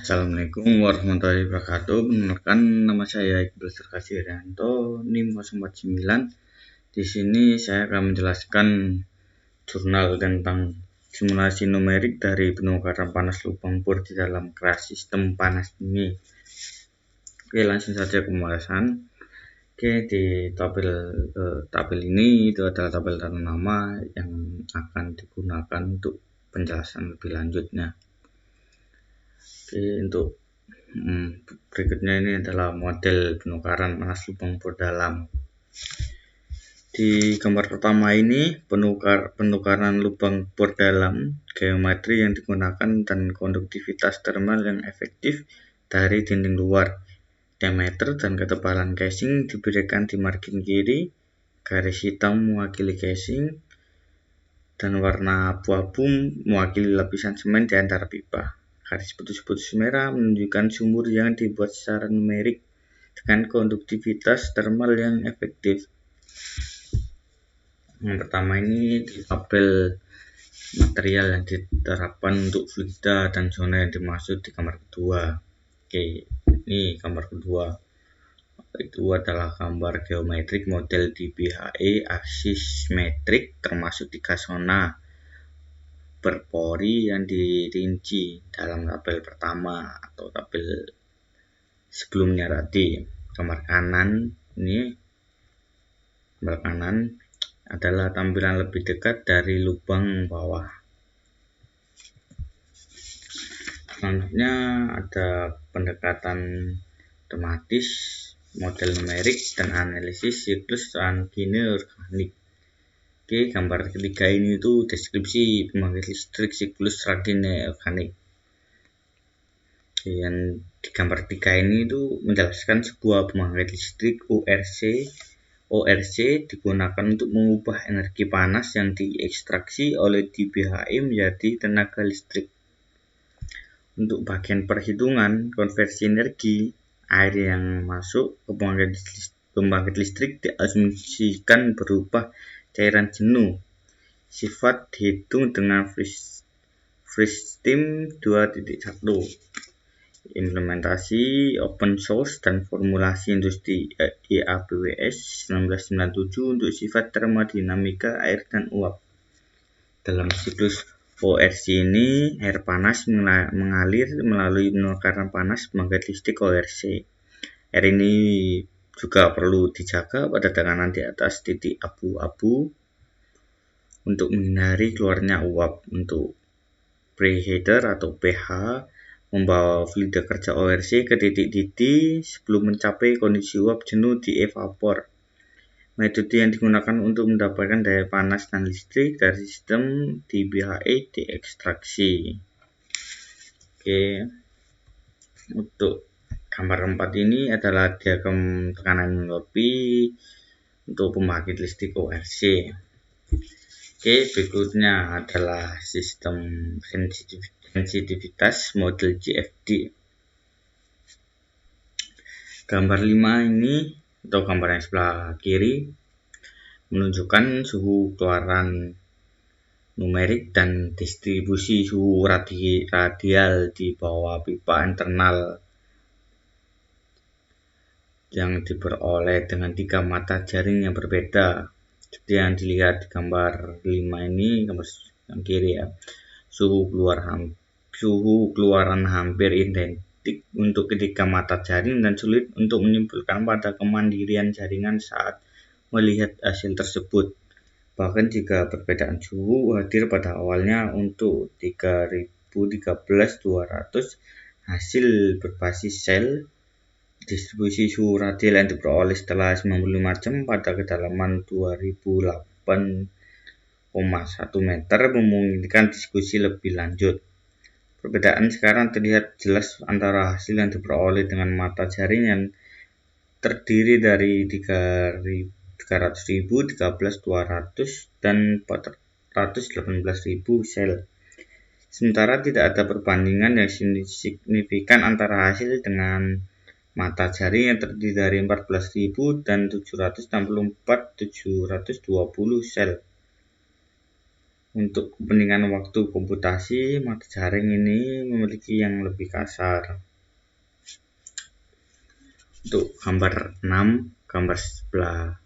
Assalamualaikum warahmatullahi wabarakatuh. Perkenalkan, nama saya Iqbal Surkasi Irianto, NIM 049. Di sini saya akan menjelaskan jurnal tentang simulasi numerik dari penukaran panas lubang bor di dalam keras sistem panas bumi. Oke, langsung saja pembahasan. Oke, di tabel ini itu adalah tabel tanda nama yang akan digunakan untuk penjelasan lebih lanjutnya. Oke, untuk berikutnya ini adalah model penukaran panas lubang bor dalam. Di gambar pertama ini penukaran lubang bor dalam, geometri yang digunakan dan konduktivitas thermal yang efektif dari dinding luar. Diameter dan ketebalan casing diberikan di margin kiri, garis hitam mewakili casing, dan warna abu-abu mewakili lapisan semen di antara pipa. Garis putus-putus merah menunjukkan sumur yang dibuat secara numerik dengan konduktivitas thermal yang efektif. Yang pertama ini di tabel material yang diterapkan untuk fluida dan zona yang dimaksud di gambar kedua. Oke, ini gambar kedua. Itu adalah gambar geometrik model DBHE aksis metrik termasuk 3 zona berpori yang dirinci dalam tabel pertama atau tabel sebelumnya tadi. Gambar kanan adalah tampilan lebih dekat dari lubang bawah. Selanjutnya ada pendekatan matematis, model numerik, dan analisis siklus rangkine organik. Oke, gambar ketiga ini itu deskripsi pembangkit listrik siklus rangkine organik. Yang di gambar 3 ini itu menjelaskan sebuah pembangkit listrik ORC digunakan untuk mengubah energi panas yang diekstraksi oleh DBHE menjadi tenaga listrik. Untuk bagian perhitungan konversi energi, air yang masuk ke pembangkit listrik diasumsikan berupa cairan jenuh. Sifat dihitung dengan FreeSTEM 2.1. Implementasi open source dan formulasi industri IAPWS 1997 untuk sifat termodinamika air dan uap. Dalam siklus ORC ini, air panas mengalir melalui penukaran panas pembangkit listrik ORC. Air ini juga perlu dijaga pada tekanan di atas titik abu-abu untuk menghindari keluarnya uap. Untuk preheater atau pH membawa fluida kerja ORC ke titik didih sebelum mencapai kondisi uap jenuh di evapor. Metode yang digunakan untuk mendapatkan daya panas dan listrik dari sistem DBHE diekstraksi. Oke, untuk gambar 4 ini adalah diagram tekanan entalpi untuk pembangkit listrik ORC. Oke, berikutnya adalah sistem sensitivitas model JFD. Gambar 5 ini atau gambar yang sebelah kiri menunjukkan suhu keluaran numerik dan distribusi suhu radial di bawah pipa internal yang diperoleh dengan 3 mata jaring yang berbeda. Seperti yang dilihat di gambar 5 ini, gambar yang kiri ya. Suhu keluaran hampir identik untuk ketiga mata jaring dan sulit untuk menyimpulkan pada kemandirian jaringan saat melihat hasil tersebut. Bahkan jika perbedaan suhu hadir pada awalnya untuk 3013-200 hasil berbasis sel, distribusi suhu radial yang diperoleh setelah 95 jam pada kedalaman 2008,1 meter memungkinkan diskusi lebih lanjut. Perbedaan sekarang terlihat jelas antara hasil yang diperoleh dengan mata jaring yang terdiri dari 300.000, 13.200, dan 418.000 sel. Sementara tidak ada perbandingan yang signifikan antara hasil dengan mata jaring yang terdiri dari 14.000 dan 764.720 sel. Untuk kepentingan waktu komputasi, mata jaring ini memiliki yang lebih kasar. Untuk gambar 6, gambar sebelah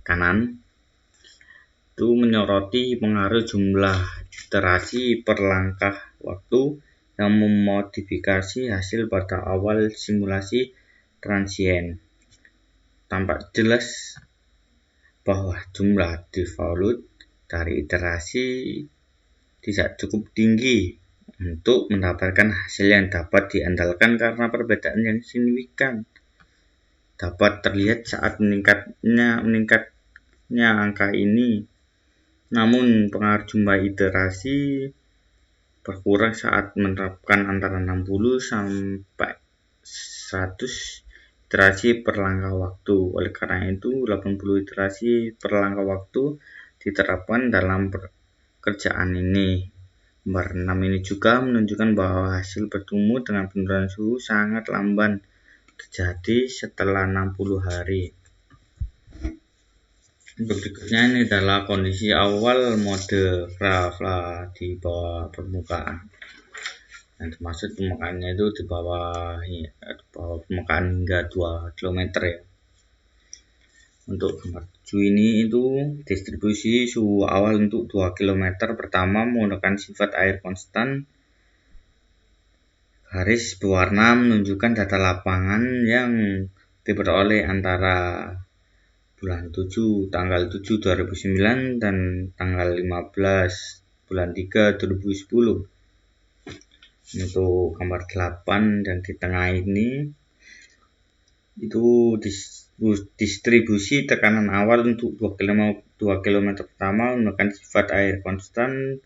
kanan, itu menyoroti pengaruh jumlah iterasi per langkah waktu yang memodifikasi hasil pada awal simulasi transient. Tampak jelas bahwa jumlah default dari iterasi tidak cukup tinggi untuk mendapatkan hasil yang dapat diandalkan karena perbedaan yang signifikan dapat terlihat saat meningkatnya angka ini. Namun pengaruh jumlah iterasi berkurang saat menerapkan antara 60 sampai 100 iterasi per langkah waktu. Oleh karena itu, 80 iterasi per langkah waktu diterapkan dalam pekerjaan ini. Gambar 6 ini juga menunjukkan bahwa hasil bertemu dengan penurunan suhu sangat lamban terjadi setelah 60 hari. Untuk berikutnya ini adalah kondisi awal mode Krafla di bawah permukaan. Dan termasuk permukaannya itu di bawah permukaan hingga 2 km ya. Untuk gambar 7 ini itu distribusi suhu awal untuk 2 km pertama menggunakan sifat air konstan. Garis berwarna menunjukkan data lapangan yang diperoleh antara bulan 7 tanggal 7 2009 dan tanggal 15 bulan 3 2010. Untuk gambar 8 dan di tengah ini itu distribusi tekanan awal untuk 2 km pertama menggunakan sifat air konstan.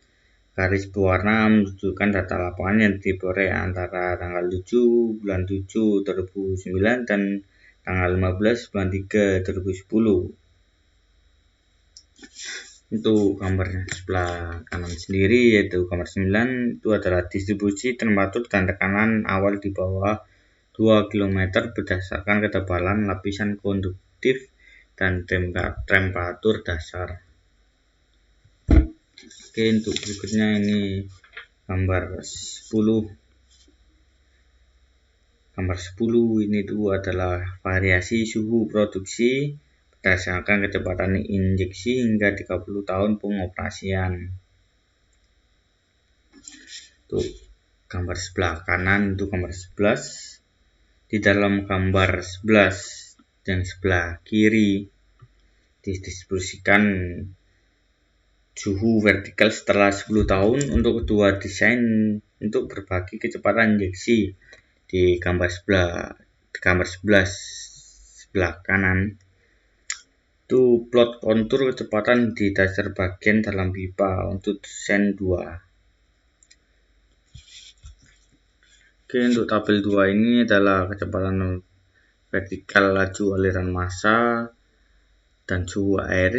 Garis berwarna menunjukkan data lapangan yang diperoleh antara tanggal 7 bulan 7 2009 dan tanggal 15 bulan 3 2010. Untuk gambar sebelah kanan sendiri yaitu gambar 9 itu adalah distribusi temperatur dan tekanan awal di bawah 2 km berdasarkan ketebalan lapisan konduktif dan temperatur dasar. Oke, untuk berikutnya ini gambar 10. Gambar 10 ini itu adalah variasi suhu produksi berdasarkan kecepatan injeksi hingga 30 tahun pengoperasian. Untuk gambar sebelah kanan itu gambar 11. Di dalam gambar 11 dan sebelah kiri didistribusikan suhu vertikal setelah 10 tahun untuk kedua desain untuk berbagi kecepatan injeksi. Di gambar 11 sebelah kanan itu plot kontur kecepatan di dasar bagian dalam pipa untuk desain 2. Oke, untuk tabel 2 ini adalah kecepatan vertikal laju aliran massa dan suhu air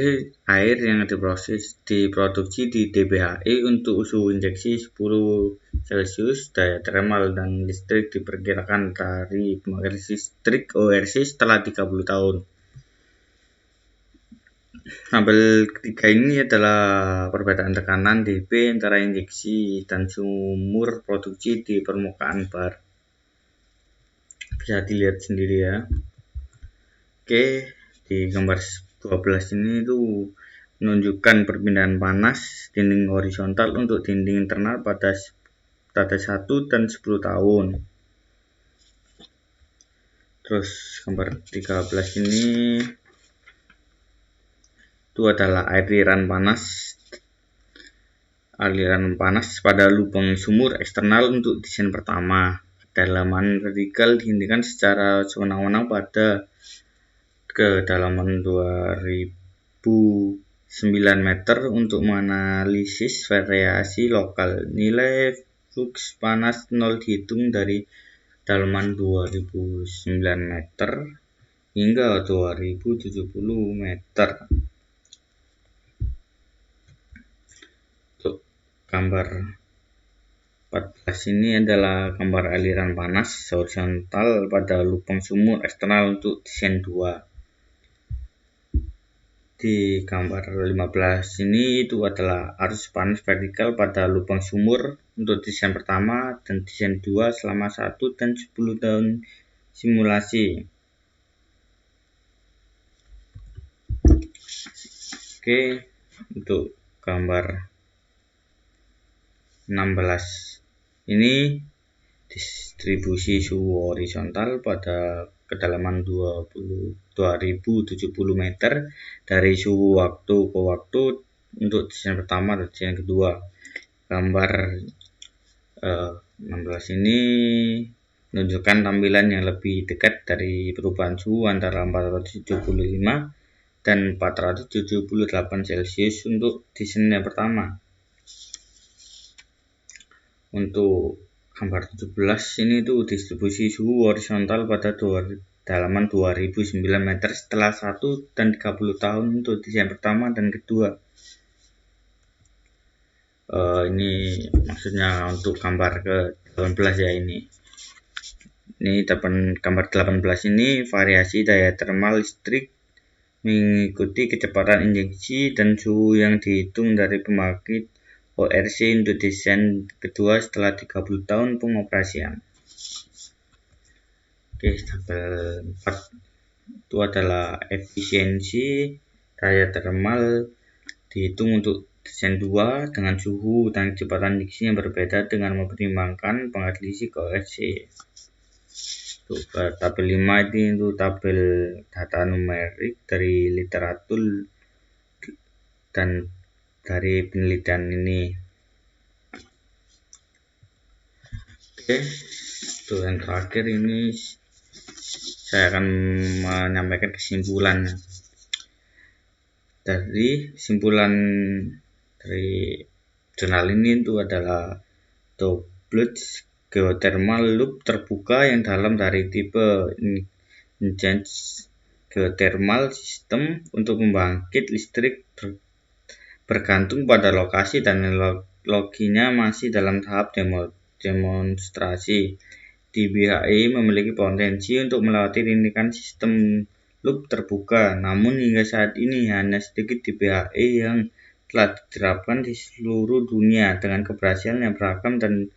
yang diproduksi di dBHE untuk suhu injeksi 10 Celcius. Daya thermal dan listrik diperkirakan dari pembangkit listrik ORC setelah 30 tahun. Tabel ketiga ini adalah perbedaan tekanan dP antara injeksi dan sumur produksi di permukaan bar. Bisa dilihat sendiri ya. Oke, di gambar 12 ini itu menunjukkan perpindahan panas dinding horizontal untuk dinding internal pada 1 dan 10 tahun. Terus gambar 13 ini itu adalah aliran panas pada lubang sumur eksternal untuk desain pertama. Kedalaman vertikal dihentikan secara sewenang-wenang pada kedalaman 2009 meter untuk menganalisis variasi lokal. Nilai flux panas 0 dihitung dari kedalaman 2009 meter hingga 2070 meter. Untuk gambar 14 ini adalah gambar aliran panas horizontal pada lubang sumur eksternal untuk desain 2. Di gambar 15 ini itu adalah arus panas vertikal pada lubang sumur untuk desain pertama dan desain 2 selama 1 dan 10 tahun simulasi. Oke, untuk gambar 16 ini distribusi suhu horizontal pada kedalaman 2070 meter dari suhu waktu ke waktu untuk desain pertama dan desain kedua. Gambar 16 ini menunjukkan tampilan yang lebih dekat dari perubahan suhu antara 475 dan 478 Celcius untuk desain yang pertama. Untuk gambar 17 ini tuh distribusi suhu horizontal pada kedalaman 2009 meter setelah 1 dan 30 tahun untuk desain pertama dan kedua. Ini maksudnya untuk gambar ke 18 ya ini. Ini gambar 18 ini variasi daya termal listrik mengikuti kecepatan injeksi dan suhu yang dihitung dari pembangkit ORC untuk desain kedua setelah 30 tahun pengoperasian. Oke, tabel 4 itu adalah efisiensi daya termal dihitung untuk desain 2 dengan suhu dan kecepatan injeksi yang berbeda dengan mempertimbangkan pengkondisi ORC. Untuk tabel 5 ini itu tabel data numerik dari literatur dan dari penelitian ini. Oke, untuk yang terakhir ini saya akan menyampaikan kesimpulan. Dari kesimpulan dari jurnal ini itu adalah double geothermal loop terbuka yang dalam dari tipe intense geothermal system untuk membangkit listrik bergantung pada lokasi dan teknologinya masih dalam tahap demonstrasi. DBHE memiliki potensi untuk melewati rintikan sistem loop terbuka, namun hingga saat ini hanya sedikit DBHE yang telah diterapkan di seluruh dunia dengan keberhasilan yang beragam dan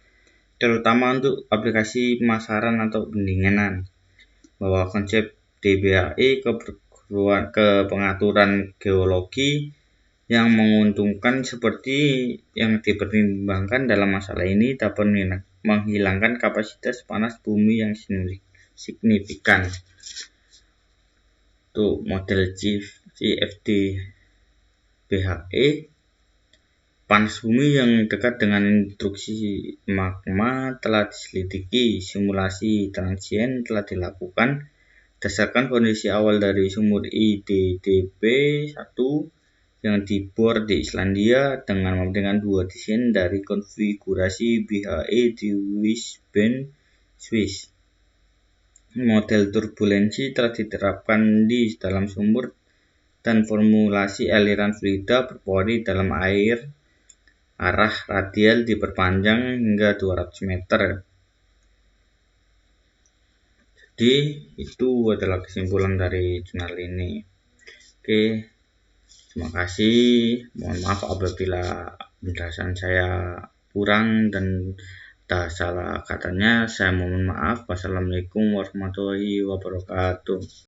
terutama untuk aplikasi pemasaran atau pendinginan. Bahwa konsep DBHE ke pengaturan geologi yang menguntungkan seperti yang dipertimbangkan dalam masalah ini dapat menghilangkan kapasitas panas bumi yang signifikan. Untuk model CFD BHE, panas bumi yang dekat dengan instruksi magma telah diselidiki. Simulasi transien telah dilakukan berdasarkan kondisi awal dari sumur IDDB 1 yang dibor di Islandia dengan mementingkan 2 desain dari konfigurasi BHE di Wisbech, Swiss. Model turbulensi telah diterapkan di dalam sumur dan formulasi aliran fluida berpori dalam air arah radial diperpanjang hingga 200 meter. Jadi itu adalah kesimpulan dari jurnal ini. Oke. Terima kasih, mohon maaf apabila penjelasan saya kurang dan ada salah katanya, saya mohon maaf. Wassalamualaikum warahmatullahi wabarakatuh.